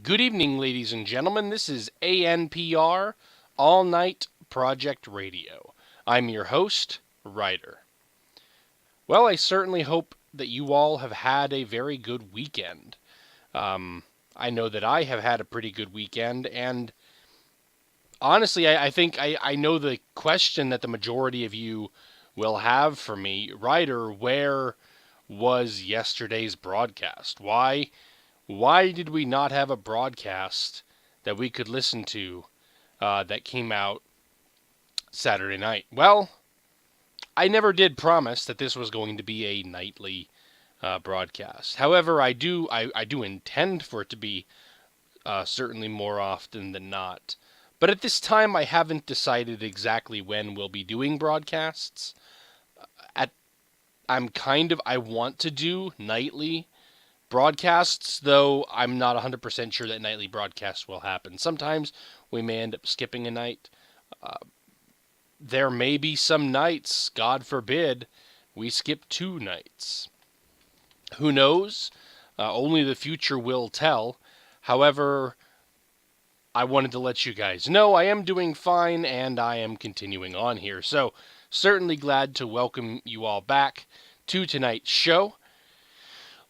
Good evening, ladies and gentlemen. This is ANPR, All Night Project Radio. I'm your host, Ryder. Well, I certainly hope that you all have had a very good weekend. Um, I know that I have had a pretty good weekend, and honestly, I think I know the question that the majority of you will have for me. Ryder, where was yesterday's broadcast? Why did we not have a broadcast that we could listen to that came out Saturday night? Well, I never did promise that this was going to be a nightly broadcast. However, I do intend for it to be certainly more often than not. But at this time, I haven't decided exactly when we'll be doing broadcasts. At I want to do nightly broadcasts, though I'm not 100% sure that nightly broadcasts will happen. Sometimes we may end up skipping a night. Uh, there may be some nights, God forbid, we skip 2 nights. Who knows? Only the future will tell. However, I wanted to let you guys know I am doing fine and I am continuing on here. So, certainly glad to welcome you all back to tonight's show.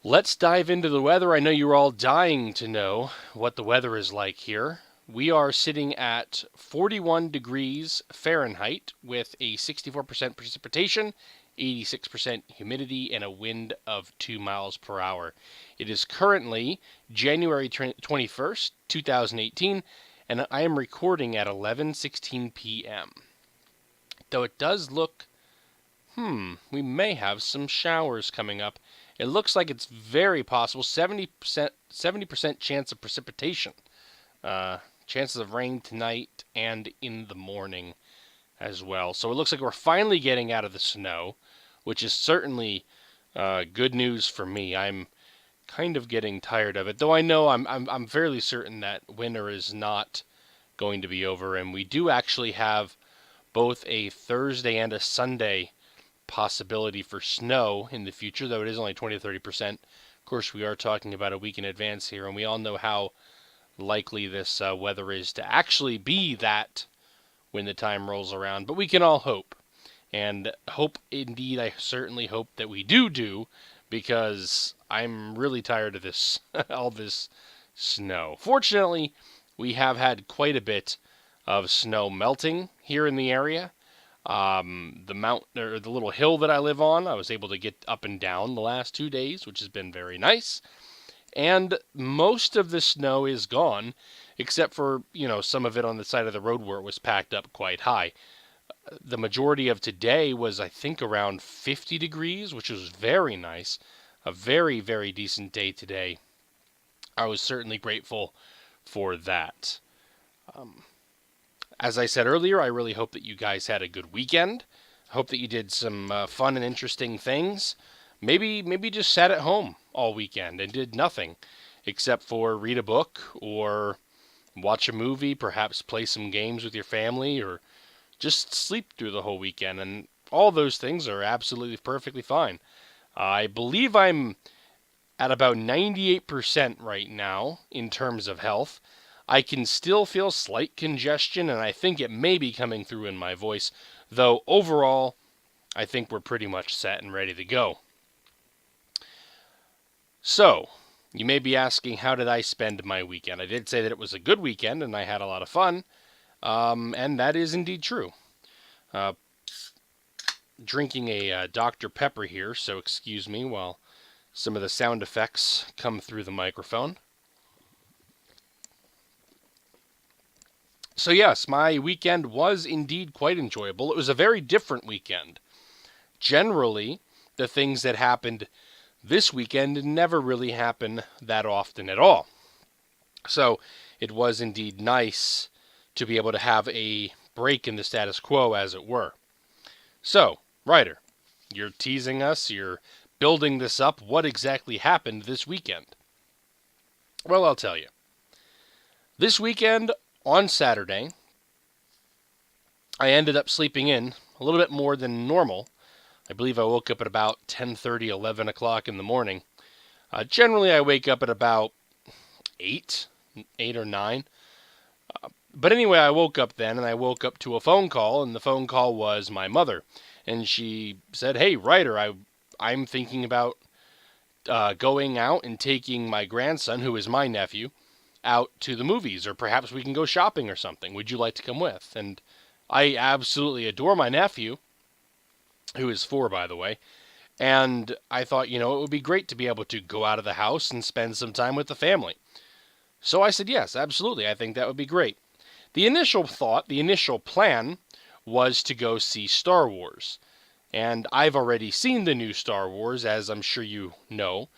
Let's dive into the weather. I know you're all dying to know what the weather is like here. We are sitting at 41 degrees Fahrenheit with a 64% precipitation, 86% humidity, and a wind of 2 miles per hour. It is currently January 21st, 2018, and I am recording at 11:16 p.m. Though it does look, we may have some showers coming up. It looks like it's very possible, 70% chance of precipitation. Chances of rain tonight and in the morning as well. So it looks like we're finally getting out of the snow, which is certainly good news for me. I'm kind of getting tired of it, though I know I'm fairly certain that winter is not going to be over, and we do actually have both a Thursday and a Sunday possibility for snow in the future, though it is only 20 to 30%. Of course, we are talking about a week in advance here, and we all know how likely this weather is to actually be that when the time rolls around. But we can all hope. And hope, indeed, I certainly hope that we do, because I'm really tired of this, all this snow. Fortunately, we have had quite a bit of snow melting here in the area. The mountain or the little hill that I live on, I was able to get up and down the last 2 days, which has been very nice. And most of the snow is gone, except for, some of it on the side of the road where it was packed up quite high. The majority of today was, I think, around 50 degrees, which was very nice. A very, very decent day today. I was certainly grateful for that. Um, as I said earlier, I really hope that you guys had a good weekend. I hope that you did some fun and interesting things. Maybe just sat at home all weekend and did nothing except for read a book or watch a movie, perhaps play some games with your family, or just sleep through the whole weekend. And all those things are absolutely perfectly fine. I believe I'm at about 98% right now in terms of health. I can still feel slight congestion, and I think it may be coming through in my voice, though overall, I think we're pretty much set and ready to go. So, you may be asking, how did I spend my weekend? I did say that it was a good weekend, and I had a lot of fun, and that is indeed true. Uh, Drinking a Dr. Pepper here, so excuse me while some of the sound effects come through the microphone. So yes, my weekend was indeed quite enjoyable. It was a very different weekend. Generally, the things that happened this weekend never really happen that often at all. So it was indeed nice to be able to have a break in the status quo, as it were. So, Ryder, you're teasing us, you're building this up. What exactly happened this weekend? Well, I'll tell you. This weekend, on Saturday, I ended up sleeping in a little bit more than normal. I believe I woke up at about 10:30, 11 o'clock in the morning. Generally, I wake up at about 8, 8 or 9. But anyway, I woke up then, and I woke up to a phone call, and the phone call was my mother. And she said, "Hey, Ryder, I'm thinking about going out and taking my grandson, who is my nephew, out to the movies, or perhaps we can go shopping or something. Would you like to come with?" And I absolutely adore my nephew, who is 4, by the way. And I thought, it would be great to be able to go out of the house and spend some time with the family. So I said, yes, absolutely. I think that would be great. The initial thought, the initial plan, was to go see Star Wars. And I've already seen the new Star Wars, as I'm sure you know,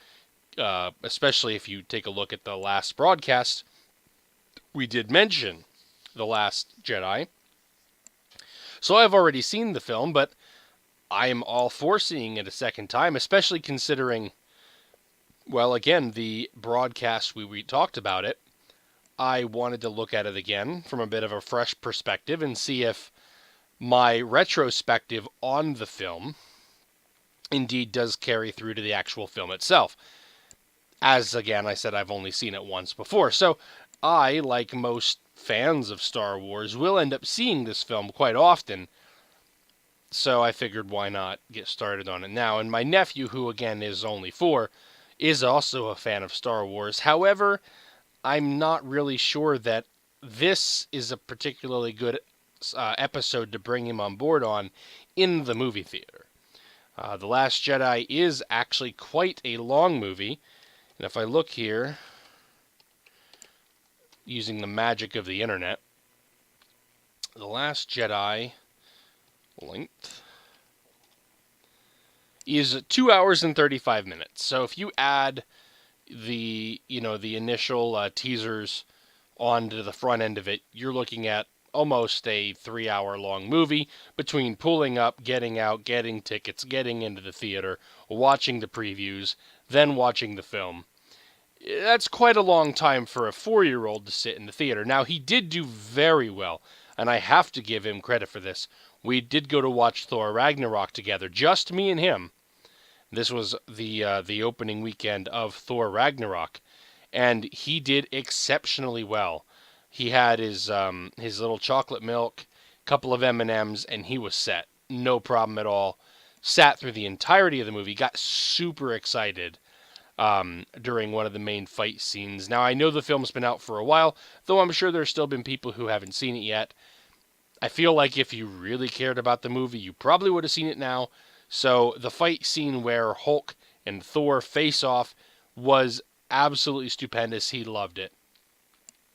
especially if you take a look at the last broadcast. We did mention The Last Jedi. So I've already seen the film, but I am all for seeing it a second time, especially considering, well, again, the broadcast we talked about it. I wanted to look at it again from a bit of a fresh perspective and see if my retrospective on the film indeed does carry through to the actual film itself. As, again, I said, I've only seen it once before. So I, like most fans of Star Wars, will end up seeing this film quite often. So I figured, why not get started on it now? And my nephew, who again is only 4, is also a fan of Star Wars. However, I'm not really sure that this is a particularly good episode to bring him on board on in the movie theater. The Last Jedi is actually quite a long movie. And if I look here, using the magic of the internet, The Last Jedi length is 2 hours and 35 minutes. So if you add the initial teasers onto the front end of it, you're looking at almost a 3-hour long movie between pulling up, getting out, getting tickets, getting into the theater, watching the previews, then watching the film. That's quite a long time for a 4-year-old to sit in the theater. Now, he did do very well, and I have to give him credit for this. We did go to watch Thor Ragnarok together, just me and him. This was the opening weekend of Thor Ragnarok, and he did exceptionally well. He had his little chocolate milk, couple of M&Ms, and he was set. No problem at all. Sat through the entirety of the movie. Got super excited during one of the main fight scenes. Now, I know the film's been out for a while, though I'm sure there's still been people who haven't seen it yet. I feel like if you really cared about the movie, you probably would have seen it now. So the fight scene where Hulk and Thor face off was absolutely stupendous. He loved it.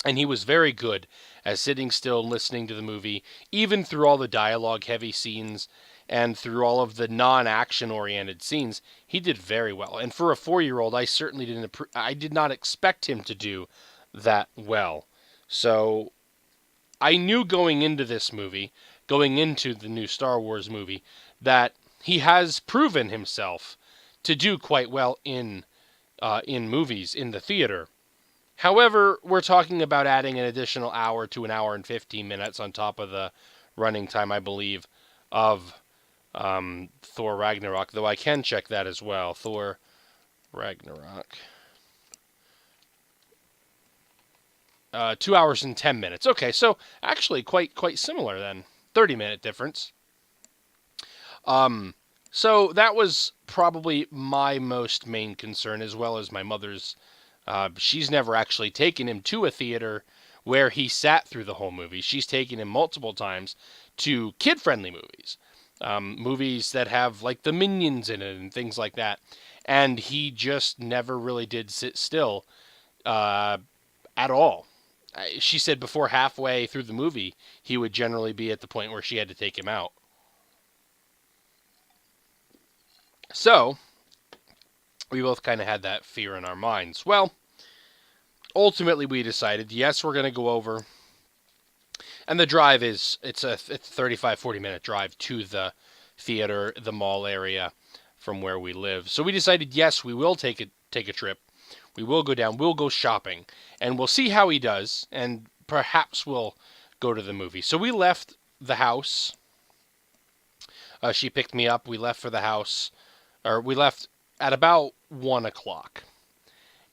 And he was very good at sitting still and listening to the movie, even through all the dialogue-heavy scenes and through all of the non-action-oriented scenes. He did very well. And for a 4-year-old, I certainly I did not expect him to do that well. So I knew going into this movie, going into the new Star Wars movie, that he has proven himself to do quite well in movies, in the theater. However, we're talking about adding an additional hour to an hour and 15 minutes on top of the running time, I believe, of Thor Ragnarok, though I can check that as well. Thor Ragnarok. 2 hours and 10 minutes. Okay, so actually quite similar then. 30-minute difference. So that was probably my most main concern, as well as my mother's. She's never actually taken him to a theater where he sat through the whole movie. She's taken him multiple times to kid-friendly movies. Movies that have like the Minions in it and things like that. And he just never really did sit still at all. She said before halfway through the movie, he would generally be at the point where she had to take him out. So, we both kind of had that fear in our minds. Well, ultimately we decided, yes, we're going to go over. And the drive it's a 35, 40-minute drive to the theater, the mall area from where we live. So we decided, yes, we will take a trip. We will go down, we'll go shopping, and we'll see how he does, and perhaps we'll go to the movie. So we left the house. She picked me up. We left for the house, or we left at about 1 o'clock.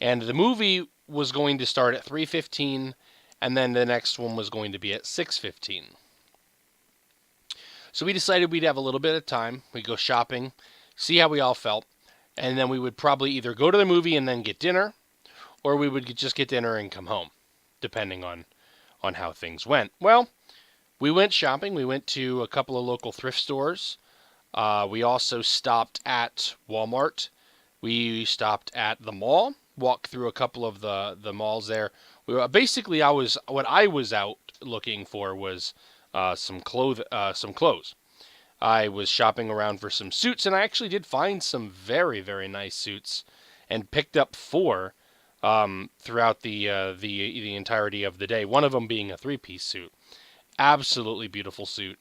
And the movie was going to start at 3:15, and then the next one was going to be at 6:15. So we decided we'd have a little bit of time. We'd go shopping, see how we all felt, and then we would probably either go to the movie and then get dinner, or we would just get dinner and come home, depending on how things went. Well, we went shopping. We went to a couple of local thrift stores. We also stopped at Walmart. We stopped at the mall, walked through a couple of the malls there. Basically, what I was out looking for was some clothes. I was shopping around for some suits, and I actually did find some very, very nice suits, and picked up 4 throughout the entirety of the day. One of them being a 3-piece suit. Absolutely beautiful suit.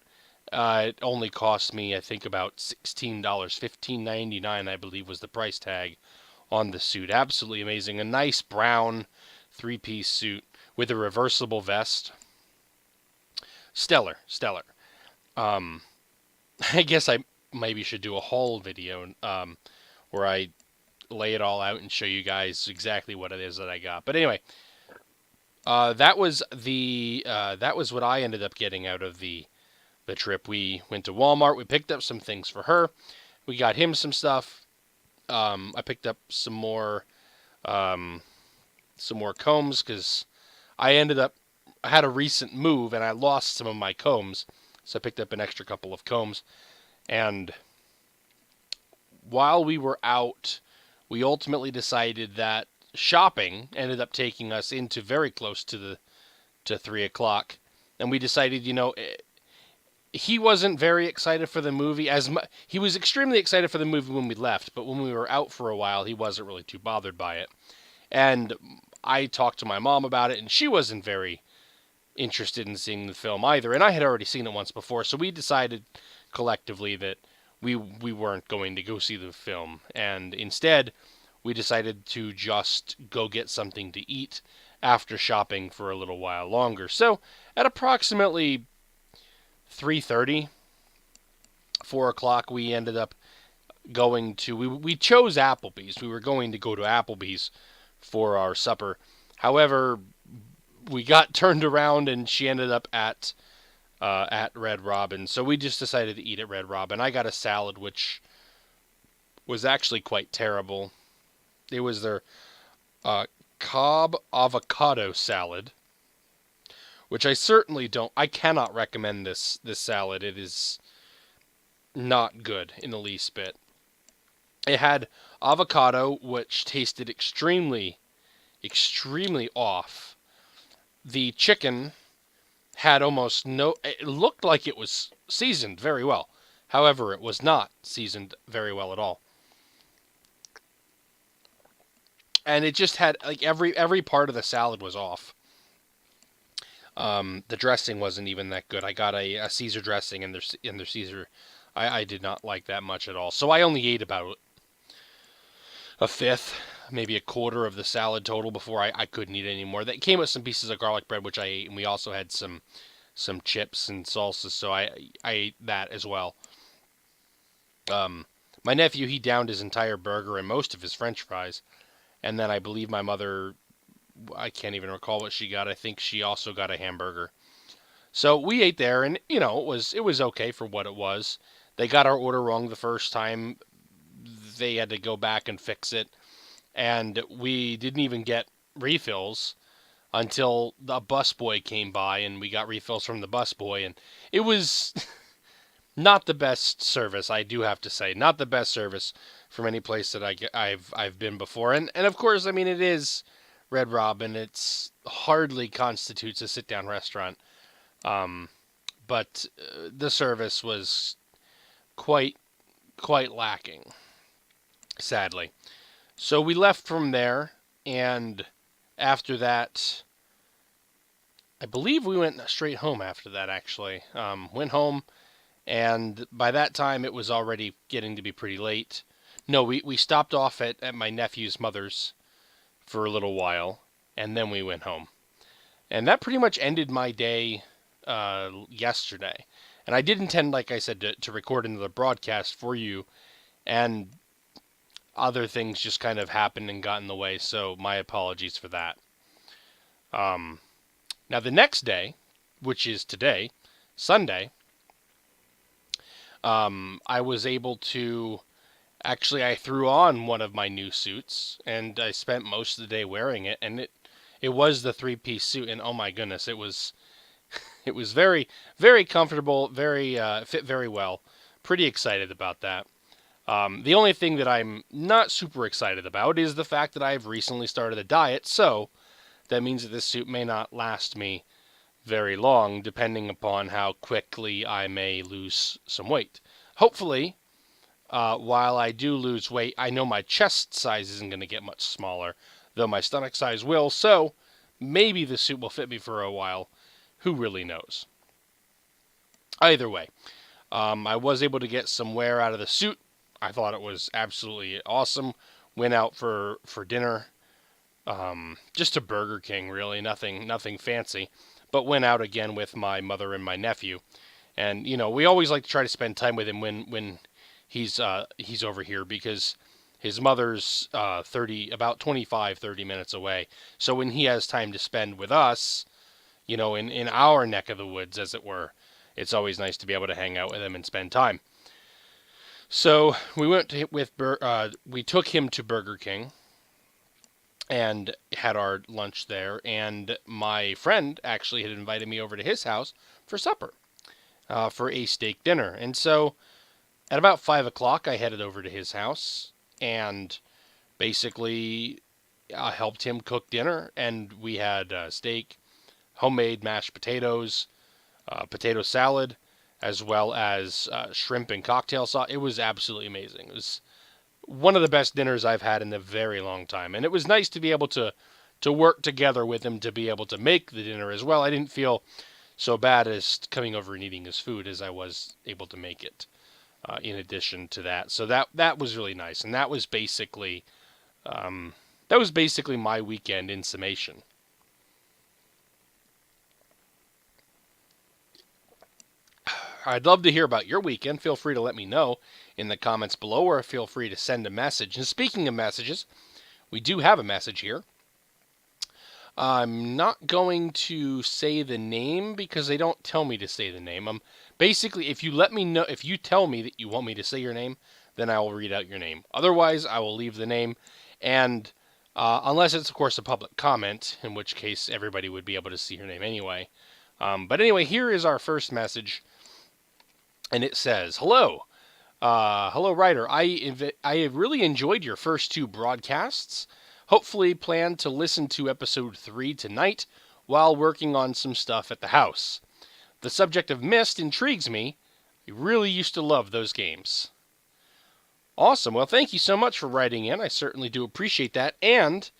It only cost me, I think, about $16, $15.99, I believe, was the price tag on the suit. Absolutely amazing. A nice brown 3-piece suit with a reversible vest. Stellar. I guess I maybe should do a haul video where I lay it all out and show you guys exactly what it is that I got. But anyway, that was what I ended up getting out of the trip. We went to Walmart. We picked up some things for her. We got him some stuff. I picked up some more combs because I had a recent move and I lost some of my combs, so I picked up an extra couple of combs. And while we were out, we ultimately decided that shopping ended up taking us into very close to 3 o'clock, and we decided, he wasn't very excited for the movie. He was extremely excited for the movie when we left, but when we were out for a while, he wasn't really too bothered by it. And I talked to my mom about it, and she wasn't very interested in seeing the film either. And I had already seen it once before, so we decided collectively that we weren't going to go see the film, and instead we decided to just go get something to eat after shopping for a little while longer. So at approximately 3:30, 4 o'clock, we ended up going to, we chose Applebee's. We were going to go to Applebee's for our supper. However, we got turned around and she ended up at Red Robin. So we just decided to eat at Red Robin. I got a salad, which was actually quite terrible. It was their Cobb avocado salad, which I cannot recommend this salad. It is not good in the least bit. It had avocado, which tasted extremely, extremely off. The chicken had almost it looked like it was seasoned very well. However, it was not seasoned very well at all. And it just had, like, every part of the salad was off. The dressing wasn't even that good. I got a Caesar dressing, and their Caesar, I did not like that much at all. So I only ate about a fifth, maybe a quarter of the salad total before I couldn't eat anymore. That came with some pieces of garlic bread, which I ate, and we also had some chips and salsas, so I ate that as well. My nephew, he downed his entire burger and most of his French fries, and then I believe my mother, I can't even recall what she got. I think she also got a hamburger. So we ate there, and it was okay for what it was. They got our order wrong the first time. They had to go back and fix it, and we didn't even get refills until the busboy came by, and we got refills from the busboy, and it was not the best service, I do have to say. Not the best service from any place that I've been before. And of course, I mean, it is Red Robin. It's hardly constitutes a sit-down restaurant. But the service was quite lacking, sadly. So we left from there, and after that, I believe we went straight home after that, actually. Went home, and by that time it was already getting to be pretty late. No, we stopped off at my nephew's mother's for a little while, and then we went home. And that pretty much ended my day yesterday. And I did intend, like I said, to record another broadcast for you, and other things just kind of happened and got in the way, so my apologies for that. Now the next day, which is today, Sunday, I was able to actually I threw on one of my new suits and I spent most of the day wearing it, and it was the three-piece suit, and oh my goodness, it was very very comfortable, very fit very well. Pretty excited about that. The only thing that I'm not super excited about is the fact that I've recently started a diet, so that means that this suit may not last me very long, depending upon how quickly I may lose some weight. Hopefully, while I do lose weight, I know my chest size isn't going to get much smaller, though my stomach size will, so maybe the suit will fit me for a while. Who really knows? Either way, I was able to get some wear out of the suit. I thought it was absolutely awesome. Went out for dinner, just to Burger King, really, nothing fancy, but went out again with my mother and my nephew. And we always like to try to spend time with him when he's over here, because his mother's about 25-30 minutes away. So when he has time to spend with us, in our neck of the woods, as it were, it's always nice to be able to hang out with him and spend time. So we we took him to Burger King and had our lunch there. And my friend actually had invited me over to his house for supper, for a steak dinner. And so at about 5 o'clock, I headed over to his house and basically helped him cook dinner. And we had steak, homemade mashed potatoes, potato salad, as well as shrimp and cocktail sauce. It was absolutely amazing. It was one of the best dinners I've had in a very long time. And it was nice to be able to work together with him to be able to make the dinner as well. I didn't feel so bad as coming over and eating his food as I was able to make it. In addition to that, so that was really nice, and that was basically my weekend in summation. I'd love to hear about your weekend. Feel free to let me know in the comments below, or feel free to send a message. And speaking of messages, we do have a message here. I'm not going to say the name because they don't tell me to say the name. Basically, if you tell me that you want me to say your name, then I will read out your name. Otherwise, I will leave the name, and unless it's, of course, a public comment, in which case everybody would be able to see your name anyway. But anyway, here is our first message, and it says, "Hello. Hello, writer. I have really enjoyed your first two broadcasts. Hopefully plan to listen to episode 3 tonight while working on some stuff at the house. The subject of Myst intrigues me. I really used to love those games." Awesome. Well, thank you so much for writing in. I certainly do appreciate that. And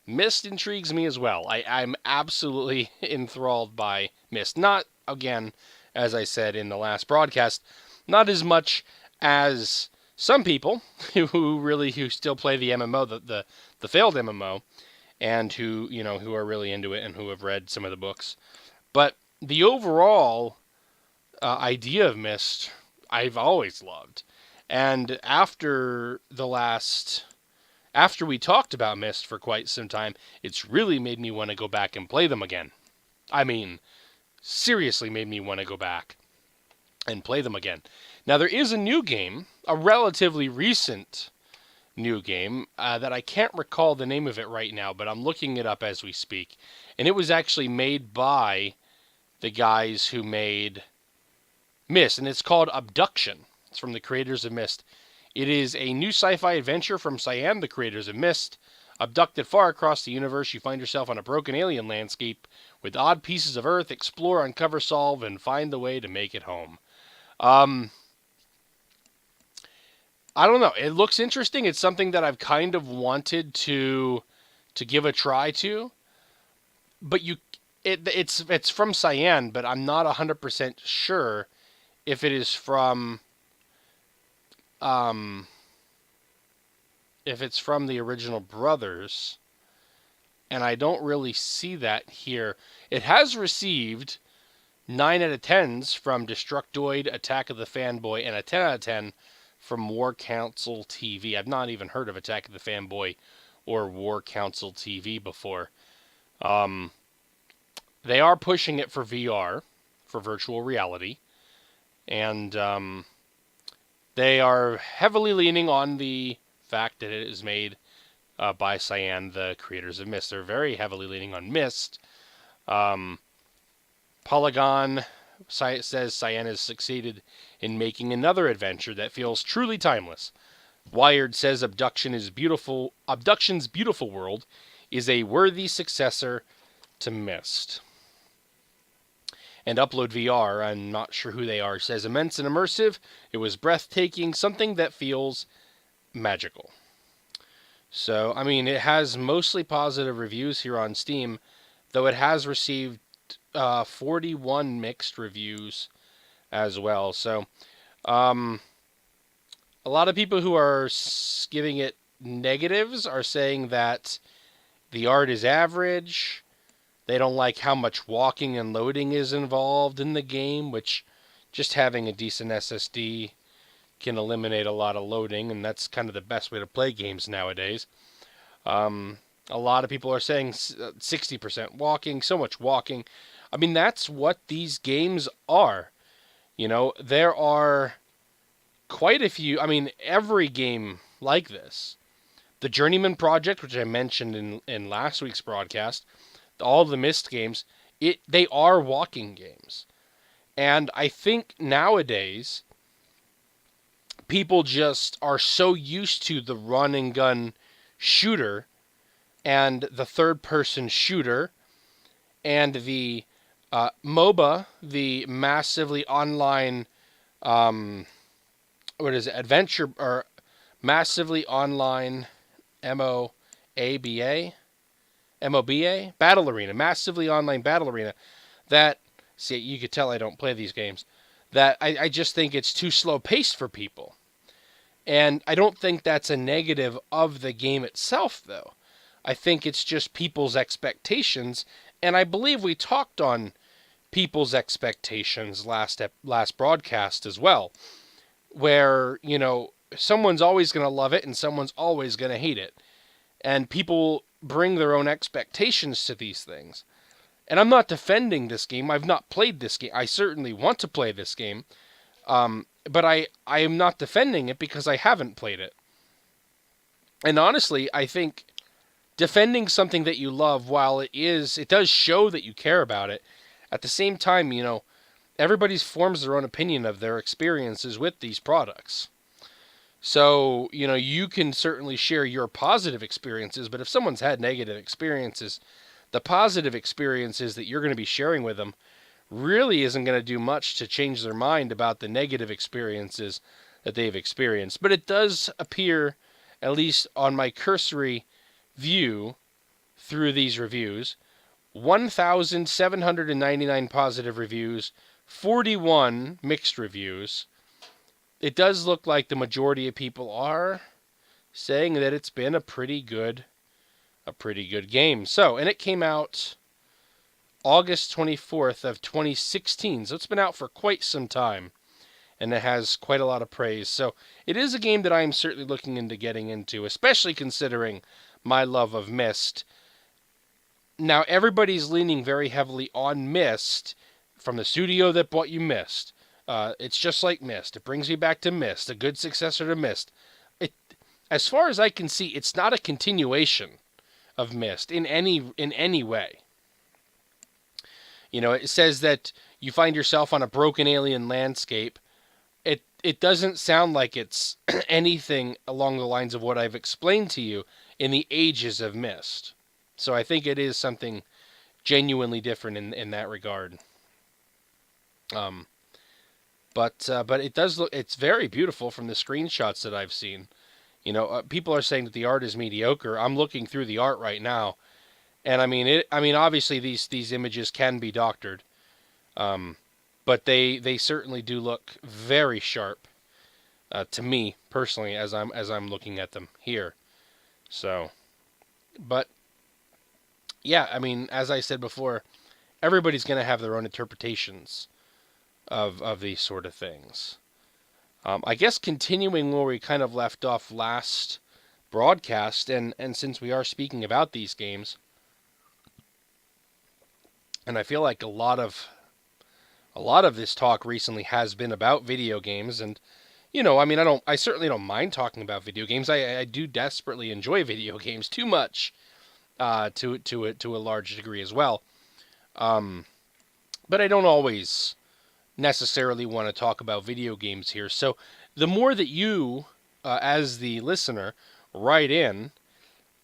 Myst intrigues me as well. I'm absolutely enthralled by Myst. Not, again, as I said in the last broadcast, not as much as some people who still play the MMO, the failed MMO, and who are really into it and who have read some of the books. But the overall idea of Myst, I've always loved. And after we talked about Myst for quite some time, it's really made me want to go back and play them again. I mean, seriously made me want to go back and play them again. Now, there is a new game, a relatively recent new game, that I can't recall the name of it right now, but I'm looking it up as we speak. And it was actually made by the guys who made Myst, and it's called Abduction. It's from the creators of Myst. It is a new sci-fi adventure from Cyan, the creators of Myst. Abducted far across the universe, you find yourself on a broken alien landscape with odd pieces of Earth. Explore, uncover, solve, and find the way to make it home. I don't know. It looks interesting. It's something that I've kind of wanted to give a try to. But it's from Cyan, but I'm not 100% sure if it is from if it's from the original brothers. And I don't really see that here. It has received 9 out of 10s from Destructoid, Attack of the Fanboy, and a 10 out of 10 from War Council TV. I've not even heard of Attack of the Fanboy or War Council TV before. they are pushing it for VR, for virtual reality, and they are heavily leaning on the fact that it is made by Cyan, the creators of Myst. They're very heavily leaning on Myst. Um, Polygon says Cyan has succeeded in making another adventure that feels truly timeless. Wired says Abduction's beautiful world is a worthy successor to Myst. And Upload VR, I'm not sure who they are, says immense and immersive. It was breathtaking, something that feels magical. So, I mean, it has mostly positive reviews here on Steam, though it has received 41 mixed reviews as well. So, a lot of people who are giving it negatives are saying that the art is average. They don't like how much walking and loading is involved in the game, which just having a decent SSD can eliminate a lot of loading, and that's kind of the best way to play games nowadays. A lot of people are saying 60% walking, so much walking. I mean, that's what these games are. You know, there are quite a few. I mean, every game like this. The Journeyman Project, which I mentioned in last week's broadcast, all the Myst games, they are walking games. And I think nowadays, people just are so used to the run and gun shooter and the third person shooter and the MOBA, the massively online, adventure, or massively online MOABA? MOBA? Battle Arena, massively online battle arena. That, see, you could tell I don't play these games. That I just think it's too slow paced for people. And I don't think that's a negative of the game itself, though. I think it's just people's expectations, and I believe we talked on people's expectations last broadcast as well, where, you know, someone's always going to love it and someone's always going to hate it. And people bring their own expectations to these things. And I'm not defending this game. I've not played this game. I certainly want to play this game. But I am not defending it because I haven't played it. And honestly, I think defending something that you love, while it does show that you care about it, at the same time, you know, everybody forms their own opinion of their experiences with these products. So, you know, you can certainly share your positive experiences, but if someone's had negative experiences, the positive experiences that you're going to be sharing with them really isn't going to do much to change their mind about the negative experiences that they've experienced. But it does appear, at least on my cursory view through these reviews, 1,799 positive reviews, 41 mixed reviews. It does look like the majority of people are saying that it's been a pretty good game. So, and it came out August 24th of 2016. So it's been out for quite some time, and it has quite a lot of praise. So it is a game that I am certainly looking into getting into, especially considering my love of Myst. Now, everybody's leaning very heavily on Myst from the studio that bought you Myst. It's just like Myst. It brings you back to Myst, a good successor to Myst. As far as I can see, it's not a continuation of Myst in any way. You know, it says that you find yourself on a broken alien landscape. It doesn't sound like it's anything along the lines of what I've explained to you in the ages of Myst. So I think it is something genuinely different in that regard. But it does look, it's very beautiful from the screenshots that I've seen. You know, people are saying that the art is mediocre. I'm looking through the art right now, and I mean obviously these images can be doctored, but they certainly do look very sharp to me personally as I'm looking at them here. So, but yeah, I mean, as I said before, everybody's going to have their own interpretations of these sort of things. I guess continuing where we kind of left off last broadcast, and since we are speaking about these games, And I feel like a lot of this talk recently has been about video games, and I mean, I certainly don't mind talking about video games. I do desperately enjoy video games too much, to a large degree as well. Um, but I don't always necessarily want to talk about video games here. So the more that you, as the listener, write in,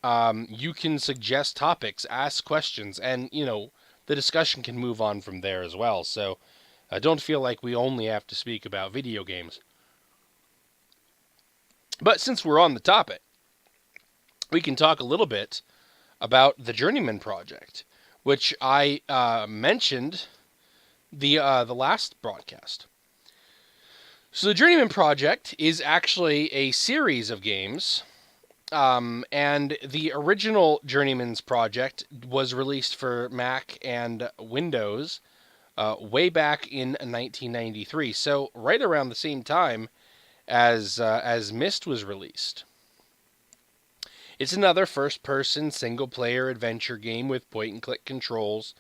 you can suggest topics, ask questions, and the discussion can move on from there as well. So don't feel like we only have to speak about video games. But since we're on the topic, we can talk a little bit about the Journeyman Project, which I mentioned the last broadcast. So the Journeyman Project is actually a series of games, and the original Journeyman's Project was released for Mac and Windows way back in 1993. So right around the same time as Myst was released. It's another first-person single-player adventure game with point-and-click controls.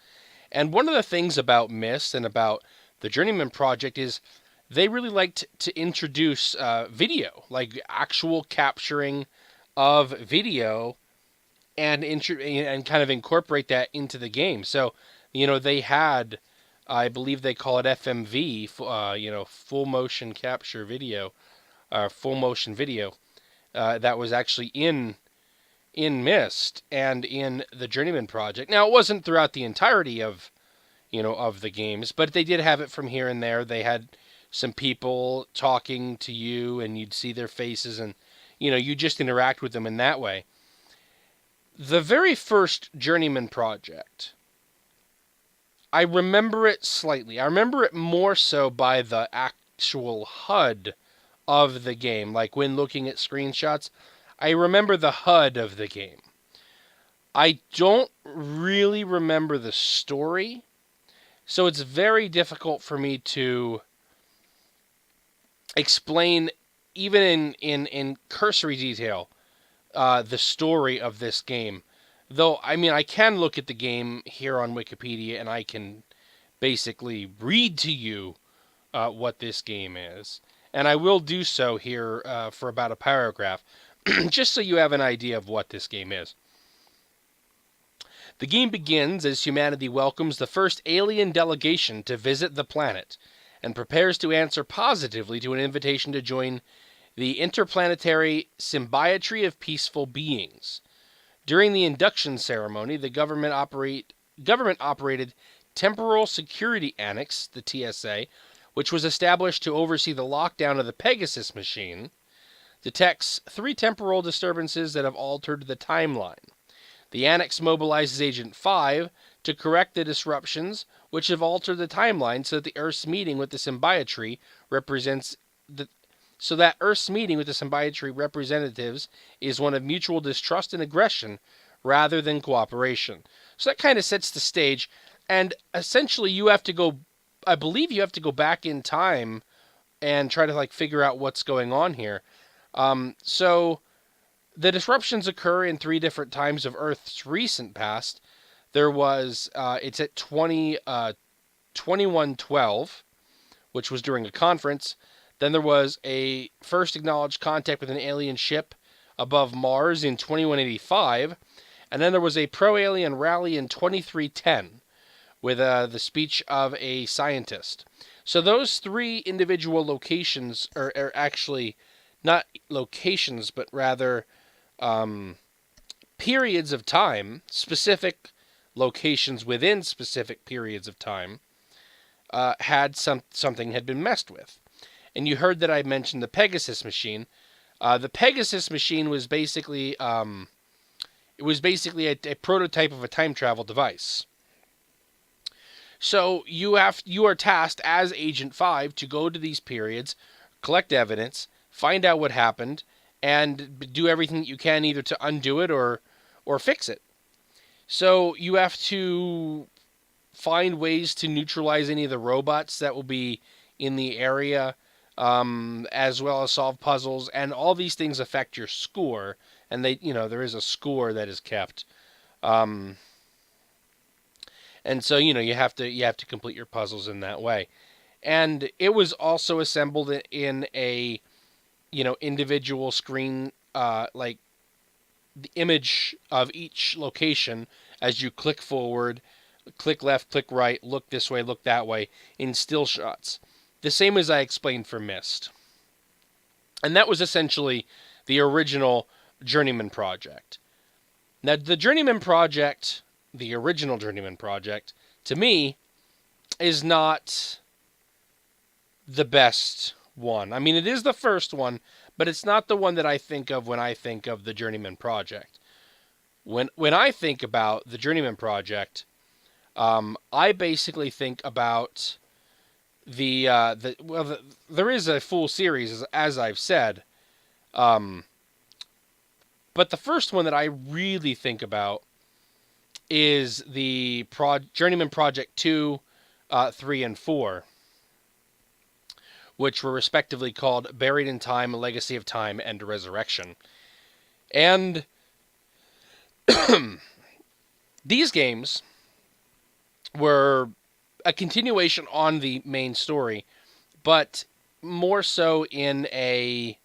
And one of the things about Myst and about the Journeyman Project is they really liked to introduce video, like actual capturing of video, and kind of incorporate that into the game. So, they had, I believe they call it FMV, full motion capture video, full motion video, that was actually in Myst and in the Journeyman Project. Now, it wasn't throughout the entirety of the games, but they did have it from here and there. They had some people talking to you, and you'd see their faces, and you just interact with them in that way. The very first Journeyman Project, I remember it slightly. I remember it more so by the actual HUD of the game, like when looking at screenshots. I remember the HUD of the game. I don't really remember the story, so it's very difficult for me to explain, even in cursory detail, the story of this game. Though, I mean, I can look at the game here on Wikipedia, and I can basically read to you what this game is. And I will do so here for about a paragraph, just so you have an idea of what this game is. The game begins as humanity welcomes the first alien delegation to visit the planet and prepares to answer positively to an invitation to join the interplanetary symbiotory of peaceful beings. During the induction ceremony, the government-operated Temporal Security Annex, the TSA, which was established to oversee the lockdown of the Pegasus machine, detects 3 temporal disturbances that have altered the timeline. The Annex mobilizes Agent 5 to correct the disruptions which have altered the timeline so that Earth's meeting with the symbiotory representatives is one of mutual distrust and aggression rather than cooperation. So that kind of sets the stage, and essentially I believe you have to go back in time and try to figure out what's going on here. So the disruptions occur in 3 different times of Earth's recent past. There was, it's at 2112, which was during a conference. Then there was a first acknowledged contact with an alien ship above Mars in 2185. And then there was a pro-alien rally in 2310 with the speech of a scientist. So those 3 individual locations are actually not locations, but rather periods of time, specific locations within specific periods of time, something had been messed with. And you heard that I mentioned the Pegasus machine. The Pegasus machine was basically a prototype of a time travel device. So you are tasked as Agent 5 to go to these periods, collect evidence, find out what happened, and do everything that you can either to undo it or fix it. So you have to find ways to neutralize any of the robots that will be in the area, as well as solve puzzles, and all these things affect your score, and there is a score that is kept. And And so, you have to complete your puzzles in that way. And it was also assembled in a, individual screen, like the image of each location as you click forward, click left, click right, look this way, look that way, in still shots. The same as I explained for Myst. And that was essentially the original Journeyman project. Now, the original Journeyman project, to me, is not the best one. I mean, it is the first one, but it's not the one that I think of when I think of the Journeyman project. When I think about the Journeyman project, I basically think about there is a full series, as I've said, um, but the first one that I really think about is the Journeyman Project 2, 3, and 4, which were respectively called Buried in Time, Legacy of Time, and Resurrection. And these games were a continuation on the main story, but more so you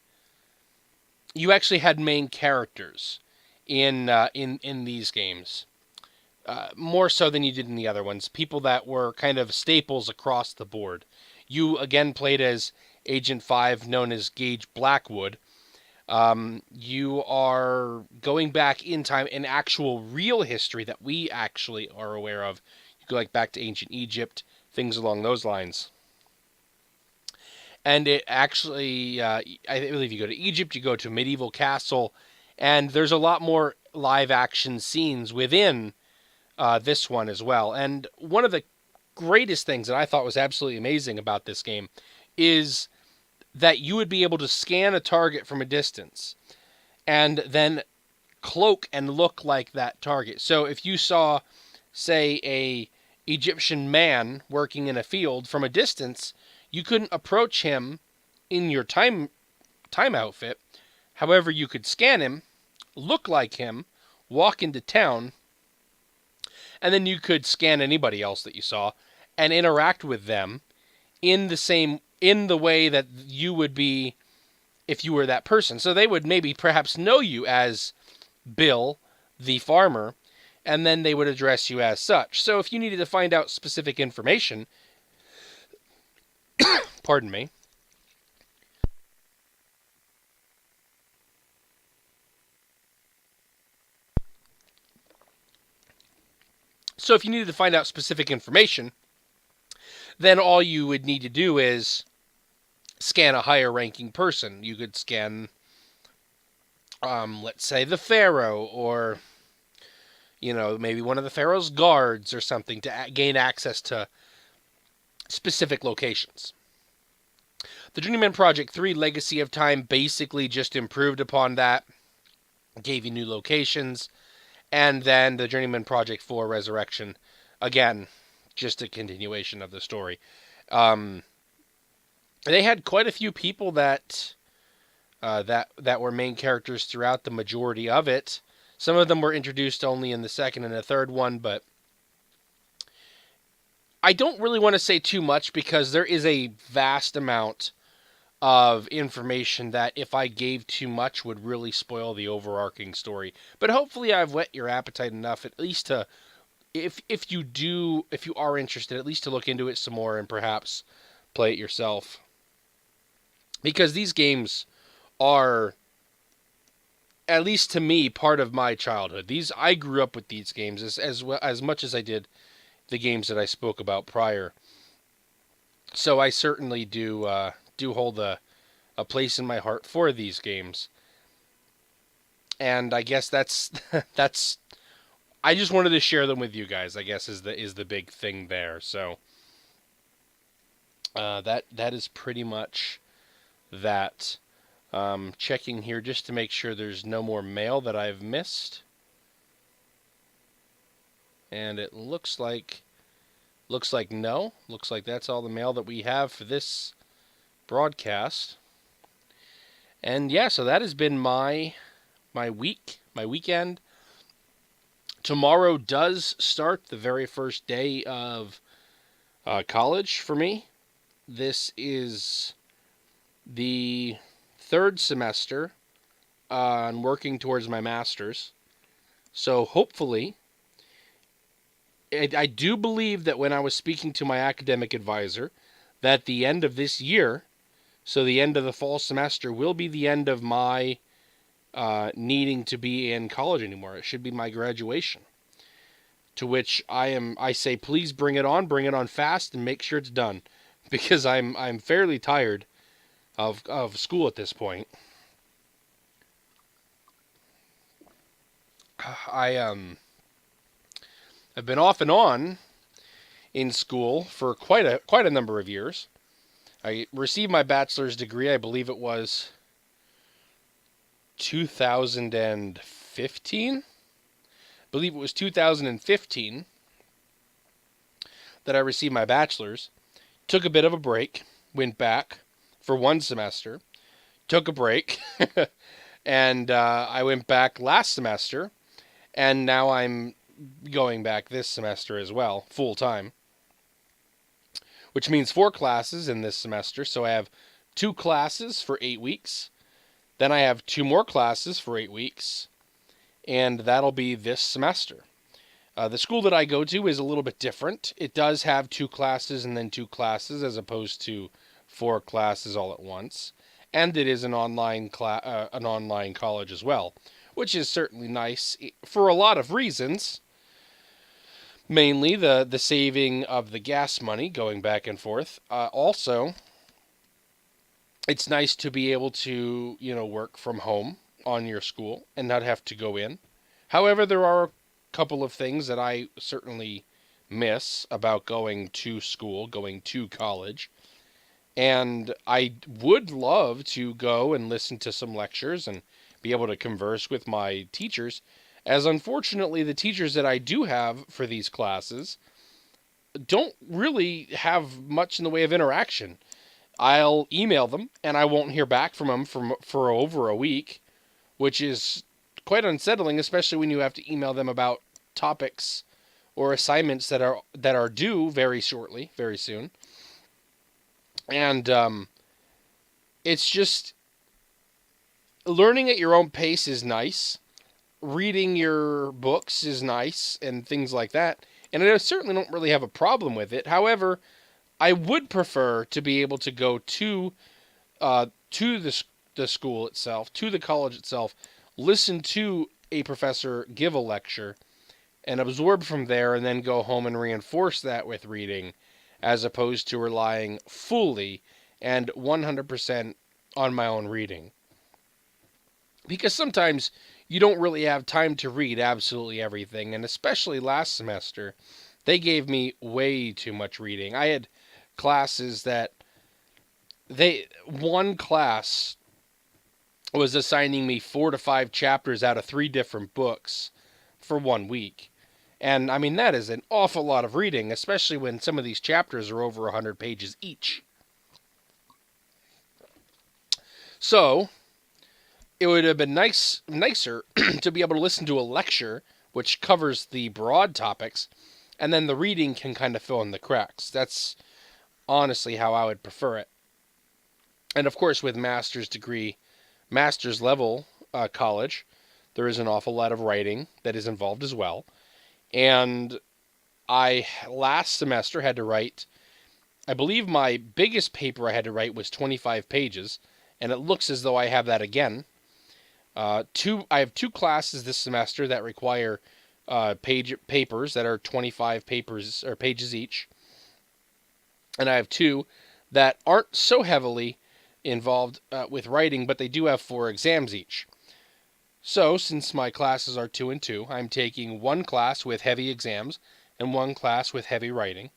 actually had main characters in these games. More so than you did in the other ones. People that were kind of staples across the board. You again played as Agent 5, known as Gage Blackwood. You are going back in time in actual real history that we actually are aware of. You go back to ancient Egypt, things along those lines. And it actually, I believe you go to Egypt, you go to a medieval castle, and there's a lot more live action scenes within this one as well. And one of the greatest things that I thought was absolutely amazing about this game is that you would be able to scan a target from a distance and then cloak and look like that target. So if you saw, say, a Egyptian man working in a field from a distance, you couldn't approach him in your time outfit. However, you could scan him, look like him, walk into town, and then you could scan anybody else that you saw and interact with them in the way that you would be if you were that person. So they would maybe perhaps know you as Bill, the farmer, and then they would address you as such. So if you needed to find out specific information, pardon me. So if you needed to find out specific information, then all you would need to do is scan a higher ranking person. You could scan, let's say, the Pharaoh, or, maybe one of the Pharaoh's guards or something to gain access to specific locations. The Journeyman Project 3 Legacy of Time basically just improved upon that, gave you new locations, and then the Journeyman Project 4 Resurrection, again, just a continuation of the story. They had quite a few people that were main characters throughout the majority of it. Some of them were introduced only in the second and the third one, but I don't really want to say too much because there is a vast amount of information that if I gave too much would really spoil the overarching story. But hopefully I've whet your appetite enough at least to, if you are interested, at least to look into it some more and perhaps play it yourself. Because these games are, at least to me, part of my childhood. I grew up with these games as much as I did the games that I spoke about prior. So I certainly do hold a place in my heart for these games. And I guess that's I just wanted to share them with you guys, I guess is the big thing there. So that is pretty much that. Checking here just to make sure there's no more mail that I've missed. And it looks like no. Looks like that's all the mail that we have for this broadcast. And yeah, so that has been my weekend. Tomorrow does start the very first day of college for me. This is the third semester on working towards my master's. So hopefully, I do believe that when I was speaking to my academic advisor, that the end of this year, so the end of the fall semester, will be the end of my needing to be in college anymore. It should be my graduation. To which I say, please bring it on fast, and make sure it's done, because I'm fairly tired of school at this point. I've been off and on in school for quite a number of years. I received my bachelor's degree, I believe it was 2015. I believe it was 2015 that I received my bachelor's. Took a bit of a break, went back for one semester, took a break, and I went back last semester, and now I'm going back this semester as well, full time, which means 4 classes in this semester. So I have 2 classes for 8 weeks. Then I have 2 more classes for 8 weeks, and that'll be this semester. The school that I go to is a little bit different. It does have 2 classes and then 2 classes, as opposed to 4 classes all at once. And it is an online college as well, which is certainly nice for a lot of reasons. Mainly the saving of the gas money going back and forth. Also, it's nice to be able to work from home on your school and not have to go in. However, there are a couple of things that I certainly miss about going to school, going to college. And I would love to go and listen to some lectures and be able to converse with my teachers, as unfortunately the teachers that I do have for these classes don't really have much in the way of interaction. I'll email them and I won't hear back from them for over a week, which is quite unsettling, especially when you have to email them about topics or assignments that are due very shortly, very soon. And it's just, learning at your own pace is nice. Reading your books is nice and things like that. And I certainly don't really have a problem with it. However, I would prefer to be able to go to the school itself, to the college itself, listen to a professor give a lecture, and absorb from there, and then go home and reinforce that with reading, as opposed to relying fully and 100% on my own reading. Because sometimes you don't really have time to read absolutely everything, and especially last semester, they gave me way too much reading. I had classes that one class was assigning me 4 to 5 chapters out of 3 different books for 1 week. And I mean, that is an awful lot of reading, especially when some of these chapters are over 100 pages each. So, it would have been nicer to be able to listen to a lecture which covers the broad topics, and then the reading can kind of fill in the cracks. That's honestly how I would prefer it. And of course, with master's level college, there is an awful lot of writing that is involved as well. And I last semester had to write, I believe my biggest paper I had to write was 25 pages, and it looks as though I have that again. I have 2 classes this semester that require papers that are 25 papers or pages each, and I have 2 that aren't so heavily involved with writing, but they do have 4 exams each. So, since my classes are 2 and 2, I'm taking 1 class with heavy exams and 1 class with heavy writing.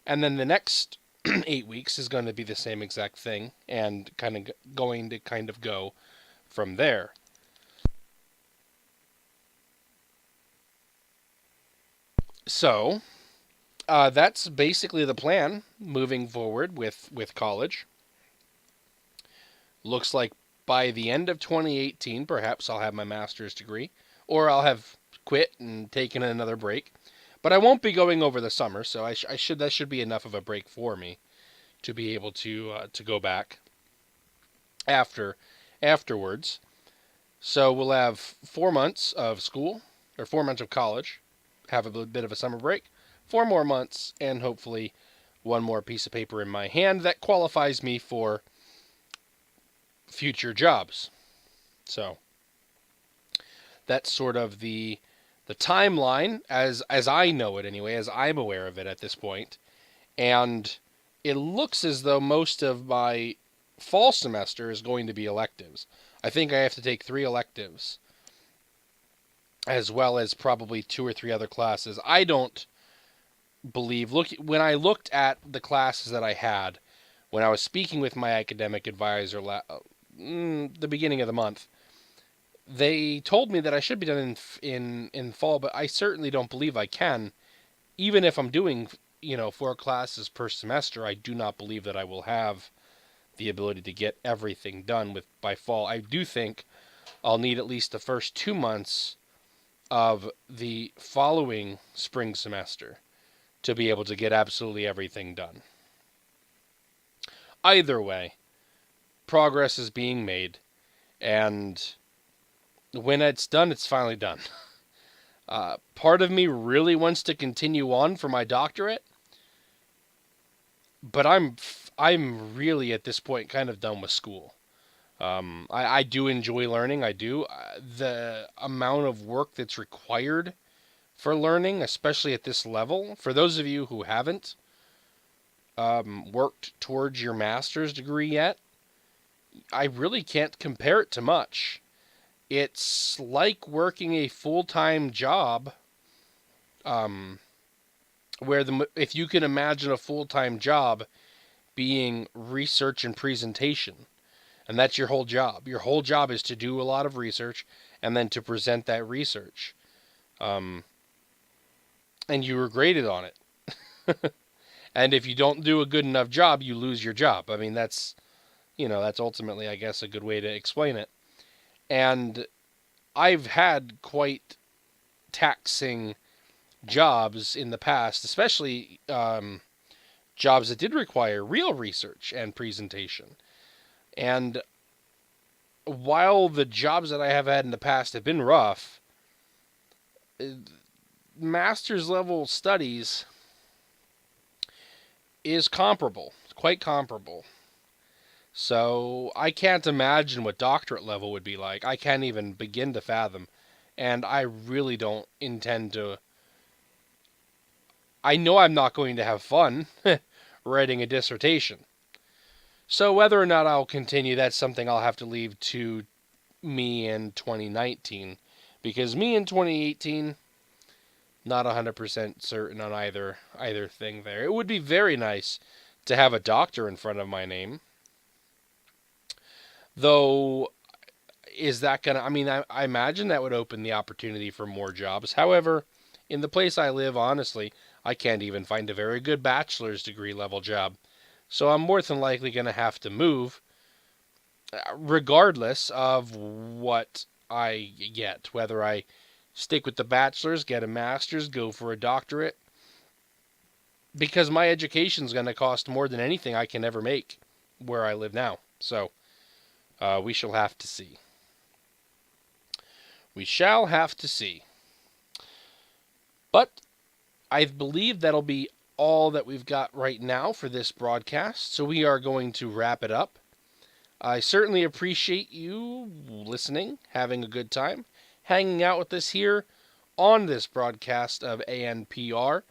And then the next 8 weeks is going to be the same exact thing, and going to go from there. So, that's basically the plan moving forward with college. Looks like by the end of 2018, perhaps I'll have my master's degree, or I'll have quit and taken another break. But I won't be going over the summer, so that should be enough of a break for me to be able to go back afterwards. So we'll have 4 months of school, or 4 months of college, have a bit of a summer break, 4 more months, and hopefully one more piece of paper in my hand that qualifies me for future jobs. So that's sort of the timeline as I know it anyway, as I'm aware of it at this point. And it looks as though most of my fall semester is going to be electives. I think I have to take 3 electives, as well as probably 2 or 3 other classes. I don't believe, when I looked at the classes that I had when I was speaking with my academic advisor the beginning of the month, they told me that I should be done in fall, but I certainly don't believe I can. Even if I'm doing 4 classes per semester, I do not believe that I will have the ability to get everything done by fall. I do think I'll need at least the first 2 months of the following spring semester to be able to get absolutely everything done. Either way, progress is being made, and when it's done, it's finally done. Part of me really wants to continue on for my doctorate, but I'm really at this point kind of done with school. I do enjoy learning. I do. The amount of work that's required for learning, especially at this level, for those of you who haven't worked towards your master's degree yet, I really can't compare it to much. It's like working a full-time job, where if you can imagine a full-time job being research and presentation, and that's your whole job. Your whole job is to do a lot of research and then to present that research. And you were graded on it. And if you don't do a good enough job, you lose your job. I mean, that's ultimately, I guess, a good way to explain it. And I've had quite taxing jobs in the past, especially jobs that did require real research and presentation. And while the jobs that I have had in the past have been rough, master's level studies is comparable, quite comparable. So I can't imagine what doctorate level would be like. I can't even begin to fathom. And I really don't intend to. I know I'm not going to have fun writing a dissertation. So whether or not I'll continue, that's something I'll have to leave to me in 2019. Because me in 2018, not 100% certain on either thing there. It would be very nice to have a doctor in front of my name. Though, is that going to... I mean, I imagine that would open the opportunity for more jobs. However, in the place I live, honestly, I can't even find a very good bachelor's degree level job. So I'm more than likely going to have to move, regardless of what I get. Whether I stick with the bachelor's, get a master's, go for a doctorate. Because my education's going to cost more than anything I can ever make where I live now. So, we shall have to see. We shall have to see. But I believe that'll be all that we've got right now for this broadcast, so we are going to wrap it up. I certainly appreciate you listening, having a good time, hanging out with us here on this broadcast of ANPR.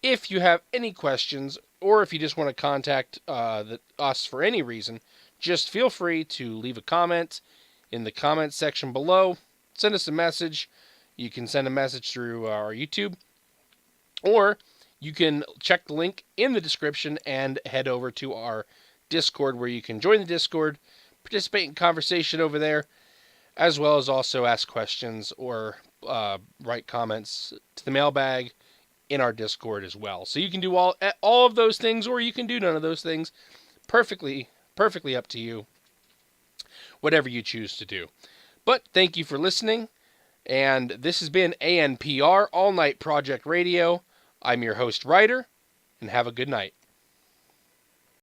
If you have any questions, or if you just want to contact us for any reason, just feel free to leave a comment in the comment section below. Send us a message. You can send a message through our YouTube, or you can check the link in the description and head over to our Discord, where you can join the Discord, participate in conversation over there, as well as also ask questions or write comments to the mailbag in our Discord as well. So you can do all of those things, or you can do none of those things. Perfectly up to you. Whatever you choose to do. But thank you for listening, And this has been ANPR All Night Project Radio. I'm your host, Ryder, and have a good night.